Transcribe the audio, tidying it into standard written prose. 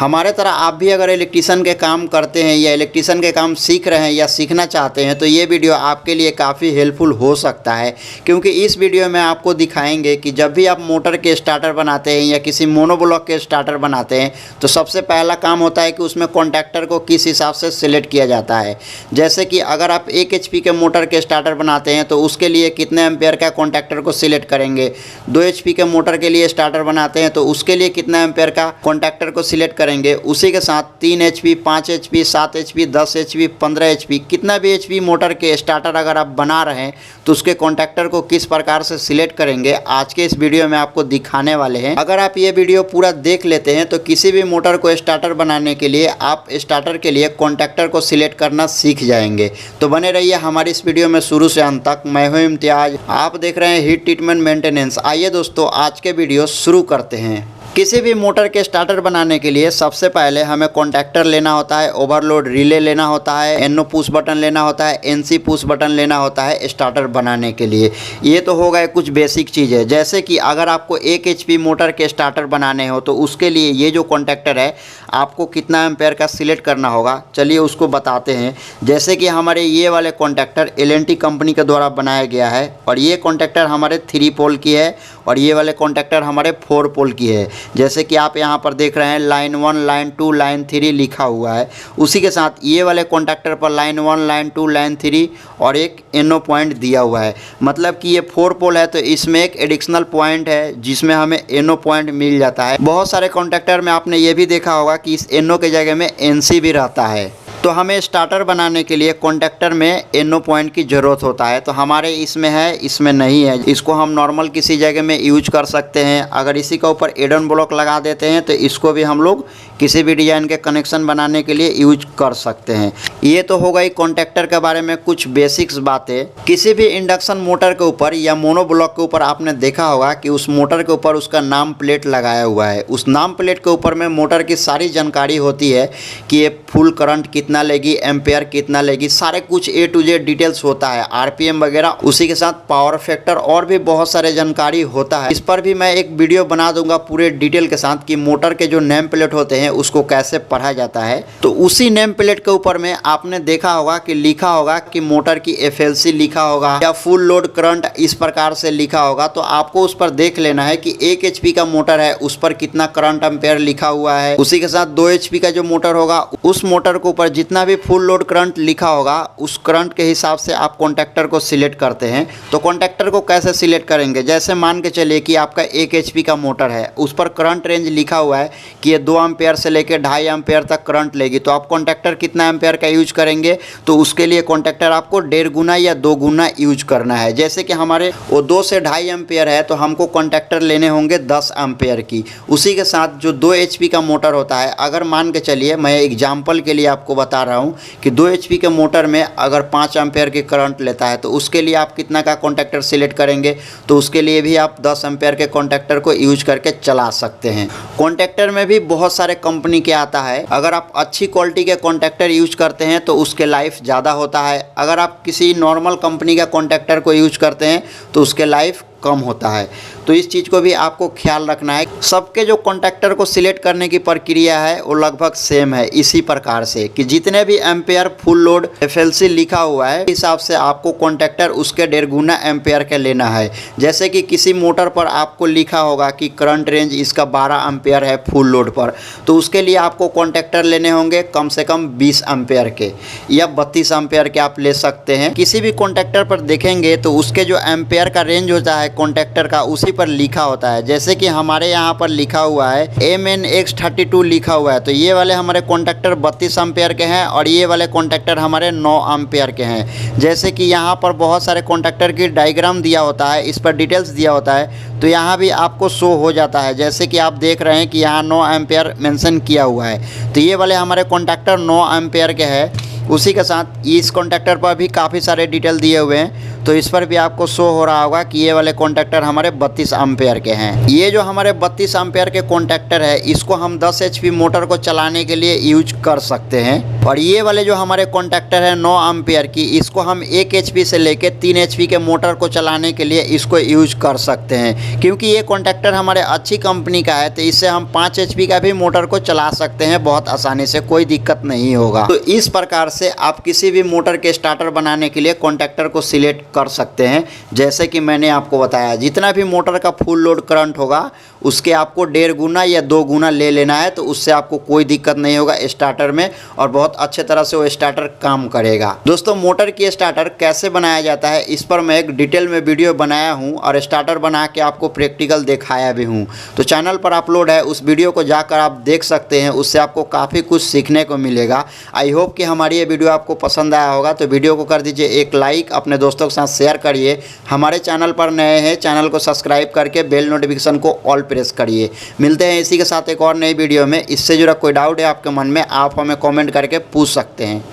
हमारे तरह आप भी अगर इलेक्ट्रीशियन के काम करते हैं या इलेक्ट्रीशियन के काम सीख रहे हैं या सीखना चाहते हैं तो ये वीडियो आपके लिए काफ़ी हेल्पफुल हो सकता है, क्योंकि इस वीडियो में आपको दिखाएंगे कि जब भी आप मोटर के स्टार्टर बनाते हैं या किसी मोनोब्लॉक के स्टार्टर बनाते हैं तो सबसे पहला काम होता है कि उसमें कॉन्टैक्टर को किस हिसाब से सिलेक्ट किया जाता है। जैसे कि अगर आप 1 HP के मोटर के स्टार्टर बनाते हैं तो उसके लिए कितने एम्पेयर का कॉन्टैक्टर को सिलेक्ट करेंगे, 2 HP के मोटर के लिए स्टार्टर बनाते हैं तो उसके लिए कितना एम्पेयर का कॉन्टैक्टर को सिलेक्ट करेंगे। उसी के साथ 3 HP, 5 HP, 7 HP, 10 HP, 15 HP, कितना भी HP मोटर के स्टार्टर अगर आप बना रहे हैं तो उसके कॉन्टैक्टर को किस प्रकार से सिलेक्ट करेंगे आज के इस वीडियो में आपको दिखाने वाले हैं। अगर आप ये वीडियो पूरा देख लेते हैं तो किसी भी मोटर को स्टार्टर बनाने के लिए आप स्टार्टर के लिए कॉन्टैक्टर को सिलेक्ट करना सीख जाएंगे। तो बने रहिए हमारी इस वीडियो में शुरू से अंत तक। मैं हूं इम्तियाज, आप देख रहे हैं हीट ट्रीटमेंट मेंटेनेंस। आइए दोस्तों आज के वीडियो शुरू करते हैं। किसी भी मोटर के स्टार्टर बनाने के लिए सबसे पहले हमें कॉन्टैक्टर लेना होता है, ओवरलोड रिले लेना होता है, NO पुश बटन लेना होता है, NC पुश बटन लेना होता है स्टार्टर बनाने के लिए। ये तो हो गए कुछ बेसिक चीज़ें। जैसे कि अगर आपको 1 HP मोटर के स्टार्टर बनाने हो तो उसके लिए ये जो कॉन्टैक्टर है आपको कितना एम्पेयर का सिलेक्ट करना होगा, चलिए उसको बताते हैं। जैसे कि हमारे ये वाले कॉन्टैक्टर L&T कंपनी के द्वारा बनाया गया है और ये कॉन्टैक्टर हमारे 3 पोल की है और ये वाले कॉन्टैक्टर हमारे 4 पोल की है। जैसे कि आप यहाँ पर देख रहे हैं लाइन 1, लाइन 2, लाइन 3 लिखा हुआ है। उसी के साथ ये वाले कॉन्टैक्टर पर लाइन 1, लाइन 2, लाइन 3 और एक NO पॉइंट दिया हुआ है। मतलब कि ये 4 पोल है तो इसमें एक एडिशनल पॉइंट है जिसमें हमें NO पॉइंट मिल जाता है। बहुत सारे कॉन्टैक्टर में आपने ये भी देखा होगा कि इस NO के जगह में NC भी रहता है। तो हमें स्टार्टर बनाने के लिए कॉन्टैक्टर में NO पॉइंट की ज़रूरत होता है, तो हमारे इसमें है, इसमें नहीं है। इसको हम नॉर्मल किसी जगह में यूज कर सकते हैं। अगर इसी के ऊपर एडन ब्लॉक लगा देते हैं तो इसको भी हम लोग किसी भी डिज़ाइन के कनेक्शन बनाने के लिए यूज कर सकते हैं। ये तो हो गई कॉन्टैक्टर के बारे में कुछ बेसिक्स बातें। किसी भी इंडक्शन मोटर के ऊपर या मोनो ब्लॉक के ऊपर आपने देखा होगा कि उस मोटर के ऊपर उसका नाम प्लेट लगाया हुआ है। उस नाम प्लेट के ऊपर में मोटर की सारी जानकारी होती है कि ये फुल करंट कितना लेगी, एम्पेयर कितना लेगी, सारे कुछ A to Z डिटेल्स होता है, RPM वगैरह। उसी के साथ पावर फैक्टर और भी बहुत सारे जानकारी होता है। इस पर भी मैं एक वीडियो बना दूंगा पूरे डिटेल के साथ कि मोटर के जो नेम प्लेट होते हैं उसको कैसे पढ़ा जाता है। तो उसी नेम प्लेट के ऊपर में आपने देखा होगा कि लिखा होगा कि मोटर की FLC लिखा होगा या फुल लोड करंट इस प्रकार से लिखा होगा। तो आपको उस पर देख लेना है कि 1 HP का मोटर है उस पर कितना करंट एम्पेयर लिखा हुआ है। उसी के साथ 2 HP का जो मोटर होगा उस मोटर के ऊपर जितना भी फुल लोड करंट लिखा होगा उस करंट के हिसाब से आप कॉन्टैक्टर को सिलेक्ट करते हैं। तो कॉन्टैक्टर को कैसे सिलेक्ट करेंगे, जैसे मान के चलिए कि आपका 1 HP का मोटर है, उस पर करंट रेंज लिखा हुआ है कि ये 2 एम्पेयर से लेकर 2.5 एम्पेयर तक करंट लेगी। तो आप कॉन्टैक्टर कितना एम्पेयर का यूज करेंगे, तो उसके लिए कॉन्टैक्टर आपको 1.5 गुना या 2 गुना यूज करना है। जैसे कि हमारे वो 2 से 2.5 एम्पेयर है तो हमको कॉन्टैक्टर लेने होंगे 10 एम्पेयर की। उसी के साथ जो 2 HP का मोटर होता है, अगर मान के चलिए मैं एग्जाम्पल के लिए आपको बता रहा हूँ कि 2 HP के मोटर में अगर 5 एम्पेयर की करंट लेता है तो उसके लिए आप कितना का कॉन्टैक्टर सिलेक्ट करेंगे, तो उसके लिए भी आप 10 एम्पेयर के कॉन्टैक्टर को यूज करके चला सकते हैं। कॉन्टैक्टर में भी बहुत सारे कंपनी के आता है। अगर आप अच्छी क्वालिटी के कॉन्टैक्टर यूज करते हैं तो उसके लाइफ ज़्यादा होता है। अगर आप किसी नॉर्मल कंपनी का कॉन्टैक्टर को यूज करते हैं तो उसके लाइफ कम होता है। तो इस चीज़ को भी आपको ख्याल रखना है। सबके जो कॉन्टैक्टर को सिलेक्ट करने की प्रक्रिया है वो लगभग सेम है, इसी प्रकार से कि जितने भी एम्पेयर फुल लोड FLC लिखा हुआ है हिसाब से आपको कॉन्टैक्टर उसके 1.5 गुना एम्पेयर का लेना है। जैसे कि किसी मोटर पर आपको लिखा होगा कि करंट रेंज इसका 12 एम्पेयर है फुल लोड पर, तो उसके लिए आपको कॉन्टैक्टर लेने होंगे कम से कम 20 एम्पेयर के या 32 एम्पेयर के आप ले सकते हैं। किसी भी कॉन्टैक्टर पर देखेंगे तो उसके जो एम्पेयर का रेंज होता है कॉन्टैक्टर का उसी पर लिखा होता है। जैसे कि हमारे यहाँ पर लिखा हुआ है MNX32 लिखा हुआ है, तो ये वाले हमारे कॉन्टैक्टर 32 एम्पेयर के हैं और ये वाले कॉन्टैक्टर हमारे 9 एम्पेयर के हैं। जैसे कि यहाँ पर बहुत सारे कॉन्टैक्टर की डायग्राम दिया होता है, इस पर डिटेल्स दिया होता है, तो यहाँ भी आपको शो हो जाता है। जैसे कि आप देख रहे हैं कि यहाँ 9 एम्पेयर मेंशन किया हुआ है, तो ये वाले हमारे कॉन्टैक्टर 9 एम्पेयर के हैं। उसी के साथ इस कॉन्टैक्टर पर भी काफ़ी सारे डिटेल दिए हुए हैं, तो इस पर भी आपको शो हो रहा होगा कि ये वाले कॉन्टैक्टर हमारे 32 एम्पेयर के हैं। ये जो हमारे 32 एम्पेयर के कॉन्टैक्टर है इसको हम 10 HP मोटर को चलाने के लिए यूज कर सकते हैं। और ये वाले जो हमारे कॉन्टैक्टर है 9 एम्पियर की, इसको हम 1 HP से लेके 3 HP के मोटर को चलाने के लिए इसको यूज कर सकते हैं। क्योंकि ये कॉन्टैक्टर हमारे अच्छी कंपनी का है तो इससे हम 5 HP का भी मोटर को चला सकते हैं बहुत आसानी से, कोई दिक्कत नहीं होगा। तो इस प्रकार से आप किसी भी मोटर के स्टार्टर बनाने के लिए कॉन्टैक्टर को सिलेक्ट कर सकते हैं। जैसे कि मैंने आपको बताया, जितना भी मोटर का फुल लोड करंट होगा उसके आपको 1.5 गुना या 2 गुना ले लेना है, तो उससे आपको कोई दिक्कत नहीं होगा स्टार्टर में, और बहुत अच्छे तरह से वो स्टार्टर काम करेगा। दोस्तों, मोटर की स्टार्टर कैसे बनाया जाता है इस पर मैं एक डिटेल में वीडियो बनाया हूं और स्टार्टर बना के आपको प्रैक्टिकल दिखाया भी हूं। तो चैनल पर अपलोड है, उस वीडियो को जाकर आप देख सकते हैं, उससे आपको काफ़ी कुछ सीखने को मिलेगा। आई होप कि हमारी ये वीडियो आपको पसंद आया होगा। तो वीडियो को कर दीजिए एक लाइक, अपने दोस्तों के साथ शेयर करिए। हमारे चैनल पर नए हैं, चैनल को सब्सक्राइब करके बेल नोटिफिकेशन को ऑल प्रेस करिए। मिलते हैं इसी के साथ एक और नई वीडियो में। इससे जुड़ा कोई डाउट है आपके मन में, आप हमें कमेंट करके पूछ सकते हैं।